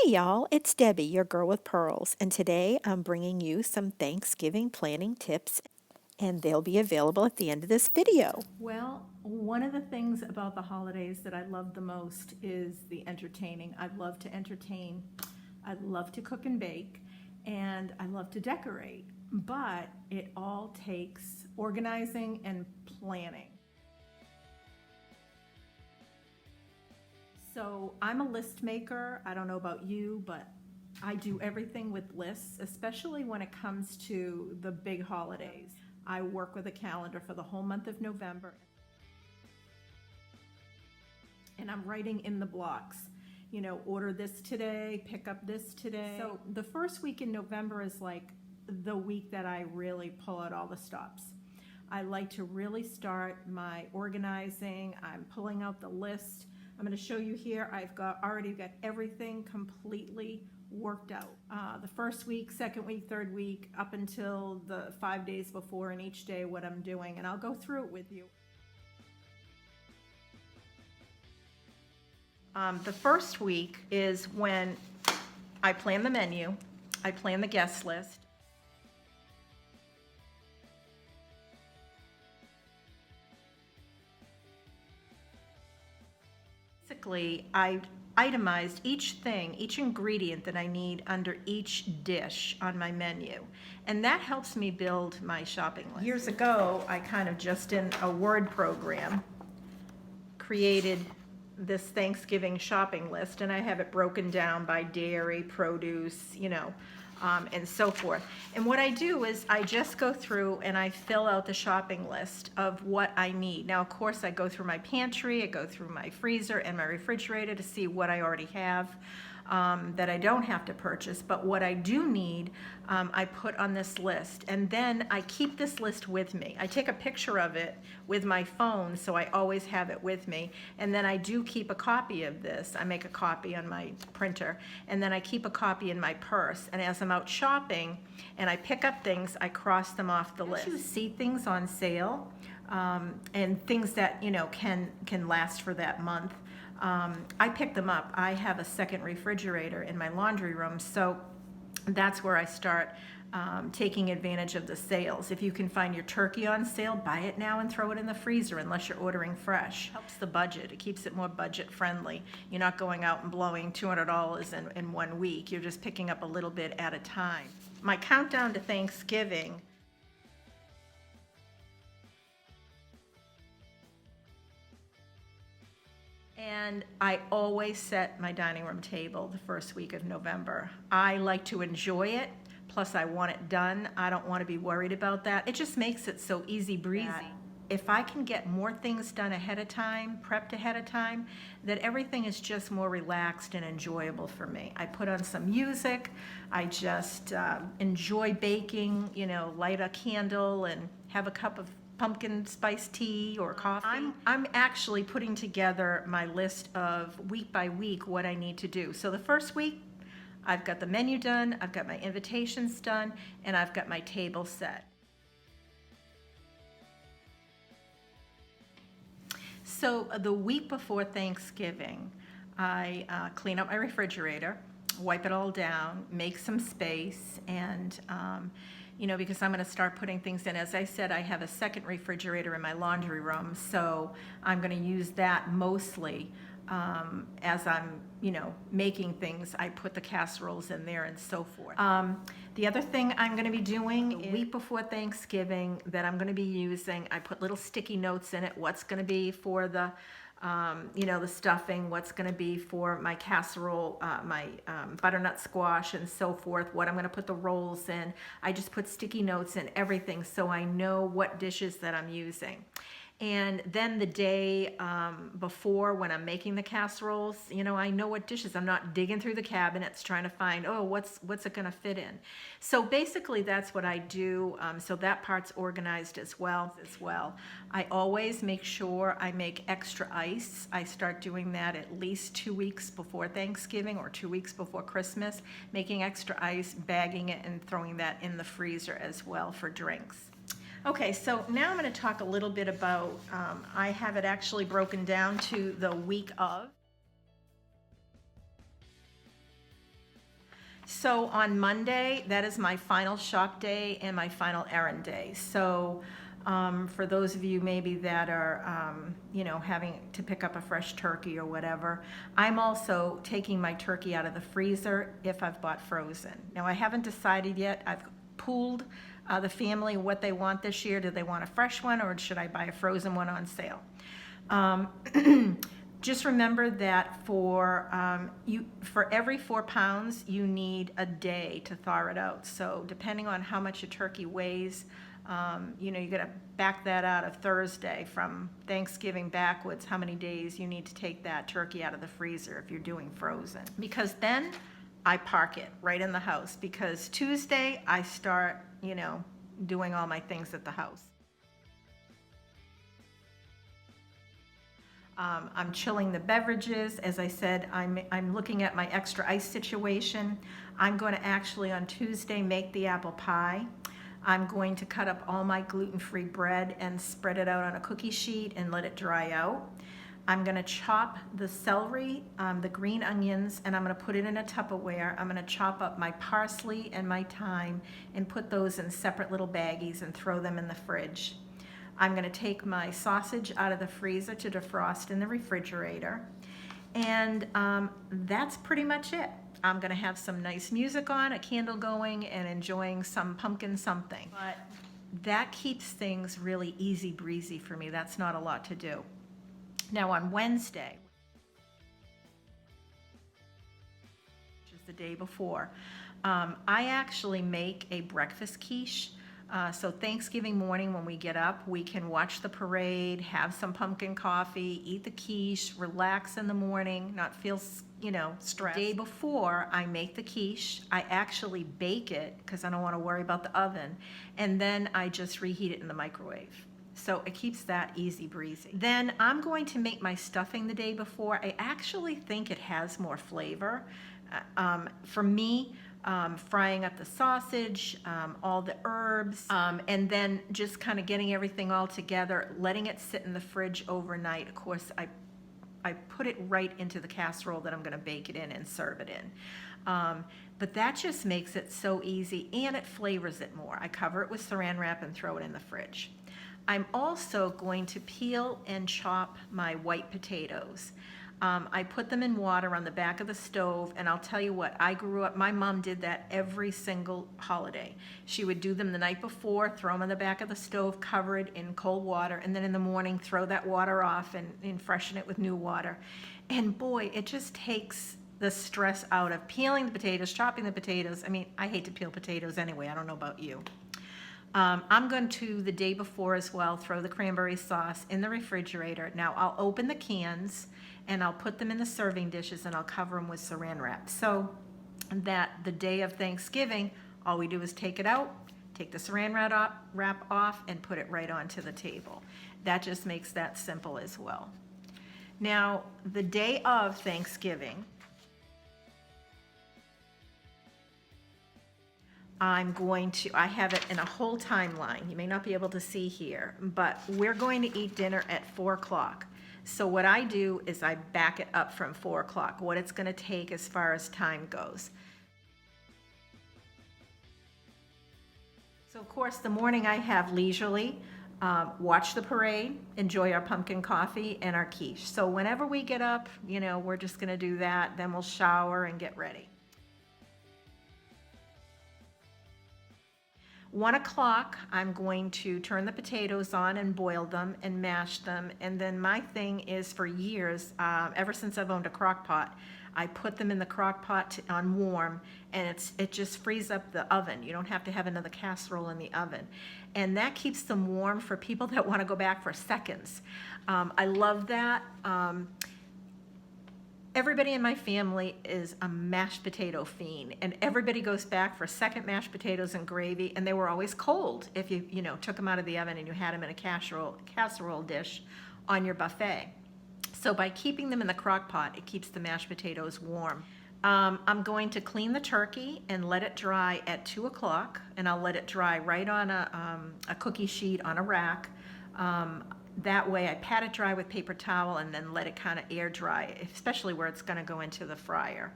Hey y'all, it's Debbie, your girl with pearls, and today I'm bringing you some Thanksgiving planning tips, and they'll be available at the end of this video. Well, one of the things about the holidays that I love the most is the entertaining. I love to entertain. I love to cook and bake, and I love to decorate. But it all takes organizing and planning. So I'm a list maker. I don't know about you, but I do everything with lists, especially when it comes to the big holidays. I work with a calendar for the whole month of November. And I'm writing in the blocks, you know, order this today, pick up this today. So the first week in November is like the week that I really pull out all the stops. I like to really start my organizing. I'm pulling out the list. I'm going to show you here. I've already got everything completely worked out. The first week, second week, third week, up until the 5 days before, and each day what I'm doing, and I'll go through it with you. The first week is when I plan the menu, I plan the guest list. Basically, I itemized each thing, each ingredient that I need under each dish on my menu. And that helps me build my shopping list. Years ago, I kind of just in a Word program created this Thanksgiving shopping list, and I have it broken down by dairy, produce, you know, and so forth. And what I do is I just go through and I fill out the shopping list of what I need. Now, of course, I go through my pantry, I go through my freezer and my refrigerator to see what I already have. That I don't have to purchase, but what I do need, I put on this list, and then I keep this list with me. I take a picture of it with my phone, so I always have it with me, and then I do keep a copy of this. I make a copy on my printer, and then I keep a copy in my purse, and as I'm out shopping and I pick up things, I cross them off the list. You see things on sale, and things that, you know, can last for that month. I pick them up. I have a second refrigerator in my laundry room, so that's where I start taking advantage of the sales. If you can find your turkey on sale, buy it now and throw it in the freezer unless you're ordering fresh. Helps the budget. It keeps it more budget friendly. You're not going out and blowing $200 in 1 week. You're just picking up a little bit at a time. My countdown to Thanksgiving. And I always set my dining room table the first week of November. I like to enjoy it, plus I want it done. I don't want to be worried about that. It just makes it so easy breezy. If I can get more things done ahead of time, prepped ahead of time, that everything is just more relaxed and enjoyable for me. I put on some music, I just enjoy baking, you know, light a candle and have a cup of pumpkin spice tea or coffee. I'm actually putting together my list of week by week what I need to do. So the first week, I've got the menu done, I've got my invitations done, and I've got my table set. So the week before Thanksgiving, I clean up my refrigerator, wipe it all down, make some space, and you know, because I'm going to start putting things in. As I said, I have a second refrigerator in my laundry room, so I'm going to use that mostly as I'm, you know, making things. I put the casseroles in there and so forth. The other thing I'm going to be doing the week before Thanksgiving that I'm going to be using, I put little sticky notes in it, what's going to be for the you know, the stuffing, what's going to be for my casserole, my butternut squash and so forth, what I'm going to put the rolls in. I just put sticky notes in everything so I know what dishes that I'm using. And then the day before, when I'm making the casseroles, you know, I know what dishes. I'm not digging through the cabinets trying to find, oh, what's it going to fit in. So basically, that's what I do. So that part's organized as well. I always make sure I make extra ice. I start doing that at least 2 weeks before Thanksgiving or 2 weeks before Christmas, making extra ice, bagging it, and throwing that in the freezer as well for drinks. Okay, so now I'm going to talk a little bit about, I have it actually broken down to the week of. So on Monday, that is my final shop day and my final errand day. So for those of you maybe that are, having to pick up a fresh turkey or whatever, I'm also taking my turkey out of the freezer if I've bought frozen. Now, I haven't decided yet. I've pooled the family what they want this year. Do they want a fresh one, or should I buy a frozen one on sale? Just remember that for every 4 pounds, you need a day to thaw it out. So depending on how much your turkey weighs, you got to back that out of Thursday from Thanksgiving backwards, how many days you need to take that turkey out of the freezer if you're doing frozen. Because then I park it right in the house, because Tuesday I start, doing all my things at the house. I'm chilling the beverages. As I said, I'm looking at my extra ice situation. I'm going to actually on Tuesday make the apple pie. I'm going to cut up all my gluten-free bread and spread it out on a cookie sheet and let it dry out. I'm going to chop the celery, the green onions, and I'm going to put it in a Tupperware. I'm going to chop up my parsley and my thyme and put those in separate little baggies and throw them in the fridge. I'm going to take my sausage out of the freezer to defrost in the refrigerator. And that's pretty much it. I'm going to have some nice music on, a candle going, and enjoying some pumpkin something. But that keeps things really easy breezy for me. That's not a lot to do. Now on Wednesday, which is the day before, I actually make a breakfast quiche. So Thanksgiving morning when we get up, we can watch the parade, have some pumpkin coffee, eat the quiche, relax in the morning, not feel, stressed. The day before, I make the quiche. I actually bake it because I don't want to worry about the oven. And then I just reheat it in the microwave. So it keeps that easy breezy. Then I'm going to make my stuffing the day before. I actually think it has more flavor. For me, frying up the sausage, all the herbs, and then just kind of getting everything all together, letting it sit in the fridge overnight. Of course, I put it right into the casserole that I'm going to bake it in and serve it in. But that just makes it so easy, and it flavors it more. I cover it with saran wrap and throw it in the fridge. I'm also going to peel and chop my white potatoes. I put them in water on the back of the stove, and I'll tell you what, I grew up, my mom did that every single holiday. She would do them the night before, throw them on the back of the stove, cover it in cold water, and then in the morning throw that water off and freshen it with new water. And boy, it just takes the stress out of peeling the potatoes, chopping the potatoes. I mean, I hate to peel potatoes anyway, I don't know about you. I'm going to, the day before as well, throw the cranberry sauce in the refrigerator. Now I'll open the cans and I'll put them in the serving dishes and I'll cover them with saran wrap. So that the day of Thanksgiving, all we do is take it out, take the saran wrap off, and put it right onto the table. That just makes that simple as well. Now, the day of Thanksgiving, I have it in a whole timeline. You may not be able to see here, but we're going to eat dinner at 4 o'clock. So what I do is I back it up from 4 o'clock, what it's going to take as far as time goes. So of course, the morning I have leisurely, watch the parade, enjoy our pumpkin coffee and our quiche. So whenever we get up, we're just going to do that. Then we'll shower and get ready. 1 o'clock, I'm going to turn the potatoes on and boil them and mash them. And then my thing is, for years, ever since I've owned a crock pot, I put them in the crock pot on warm, and it just frees up the oven. You don't have to have another casserole in the oven. And that keeps them warm for people that want to go back for seconds. I love that. Everybody in my family is a mashed potato fiend, and everybody goes back for second mashed potatoes and gravy, and they were always cold if you took them out of the oven and you had them in a casserole dish on your buffet. So by keeping them in the crock pot, it keeps the mashed potatoes warm. I'm going to clean the turkey and let it dry at 2 o'clock, and I'll let it dry right on a cookie sheet on a rack. That way I pat it dry with paper towel and then let it kind of air dry, especially where it's going to go into the fryer.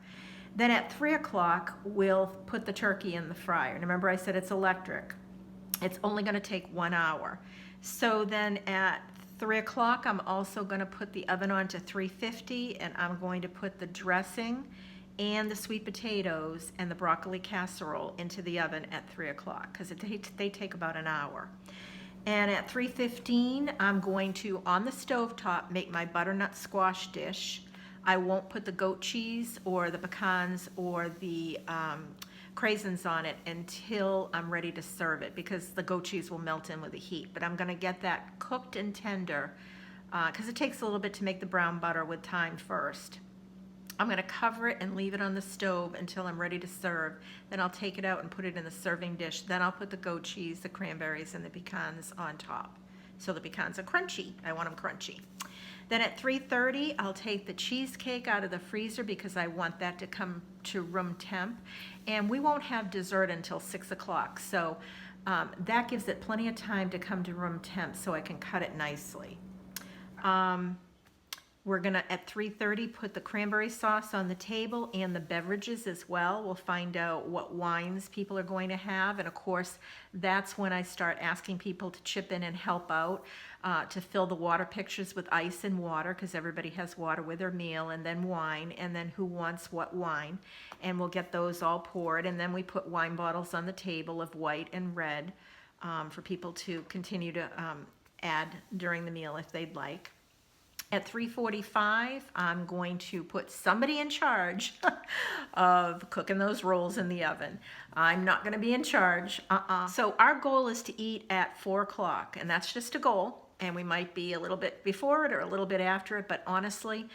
Then at 3 o'clock, we'll put the turkey in the fryer. And remember I said it's electric. It's only going to take 1 hour. So then at 3 o'clock, I'm also going to put the oven on to 350, and I'm going to put the dressing and the sweet potatoes and the broccoli casserole into the oven at 3 o'clock because they take about an hour. And at 3:15, I'm going to, on the stovetop, make my butternut squash dish. I won't put the goat cheese or the pecans or the craisins on it until I'm ready to serve it because the goat cheese will melt in with the heat. But I'm going to get that cooked and tender because it takes a little bit to make the brown butter with thyme first. I'm going to cover it and leave it on the stove until I'm ready to serve. Then I'll take it out and put it in the serving dish. Then I'll put the goat cheese, the cranberries, and the pecans on top. So the pecans are crunchy. I want them crunchy. Then at 3:30, I'll take the cheesecake out of the freezer because I want that to come to room temp. And we won't have dessert until 6 o'clock. So that gives it plenty of time to come to room temp so I can cut it nicely. We're gonna, at 3:30, put the cranberry sauce on the table and the beverages as well. We'll find out what wines people are going to have. And of course, that's when I start asking people to chip in and help out to fill the water pictures with ice and water because everybody has water with their meal, and then wine, and then who wants what wine. And we'll get those all poured. And then we put wine bottles on the table of white and red for people to continue to add during the meal if they'd like. At 3:45, I'm going to put somebody in charge of cooking those rolls in the oven. I'm not going to be in charge. So our goal is to eat at 4 o'clock, and that's just a goal. And we might be a little bit before it or a little bit after it, but honestly,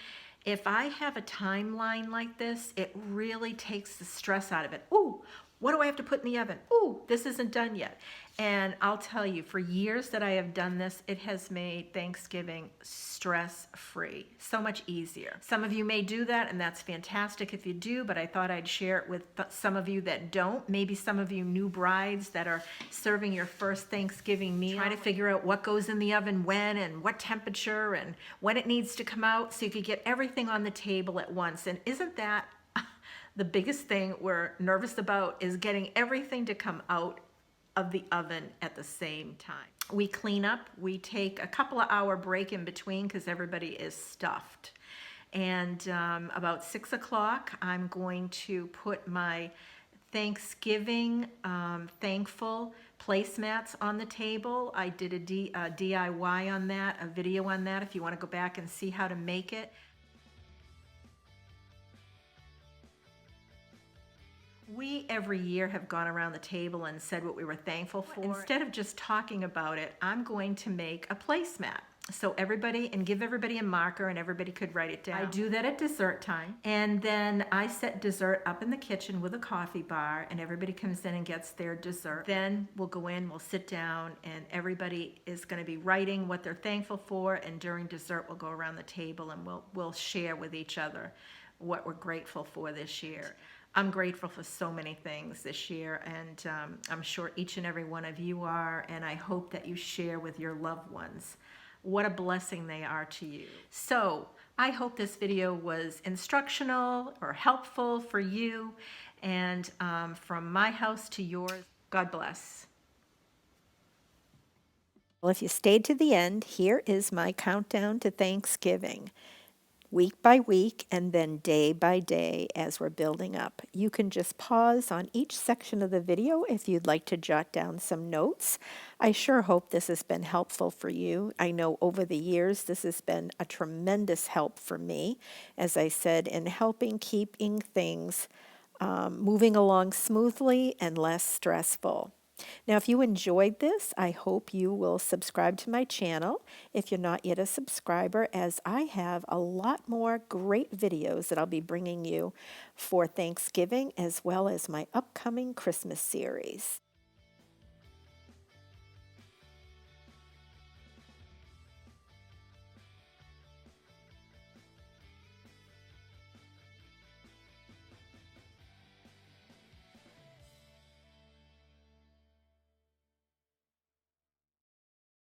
if I have a timeline like this, it really takes the stress out of it. Ooh, what do I have to put in the oven? Ooh, this isn't done yet. And I'll tell you, for years that I have done this, it has made Thanksgiving stress-free, so much easier. Some of you may do that, and that's fantastic if you do, but I thought I'd share it with some of you that don't. Maybe some of you new brides that are serving your first Thanksgiving meal, trying to figure out what goes in the oven when and what temperature and when it needs to come out so you could get everything on the table at once. And isn't that the biggest thing we're nervous about, is getting everything to come out of the oven at the same time. We clean up, we take a couple of hour break in between because everybody is stuffed. And about 6 o'clock, I'm going to put my Thanksgiving thankful placemats on the table. I did a DIY on that, a video on that if you want to go back and see how to make it. We every year have gone around the table and said what we were thankful for. Instead of just talking about it, I'm going to make a placemat. So everybody, and give everybody a marker and everybody could write it down. I do that at dessert time. And then I set dessert up in the kitchen with a coffee bar and everybody comes in and gets their dessert. Then we'll go in, we'll sit down, and everybody is going to be writing what they're thankful for, and during dessert we'll go around the table and we'll share with each other what we're grateful for this year. I'm grateful for so many things this year, and I'm sure each and every one of you are, and I hope that you share with your loved ones what a blessing they are to you. So I hope this video was instructional or helpful for you, and from my house to yours, God bless. Well, if you stayed to the end, here is my countdown to Thanksgiving. Week by week and then day by day as we're building up. You can just pause on each section of the video if you'd like to jot down some notes. I sure hope this has been helpful for you. I know over the years this has been a tremendous help for me, as I said, in helping keeping things moving along smoothly and less stressful. Now, if you enjoyed this, I hope you will subscribe to my channel if you're not yet a subscriber, as I have a lot more great videos that I'll be bringing you for Thanksgiving as well as my upcoming Christmas series.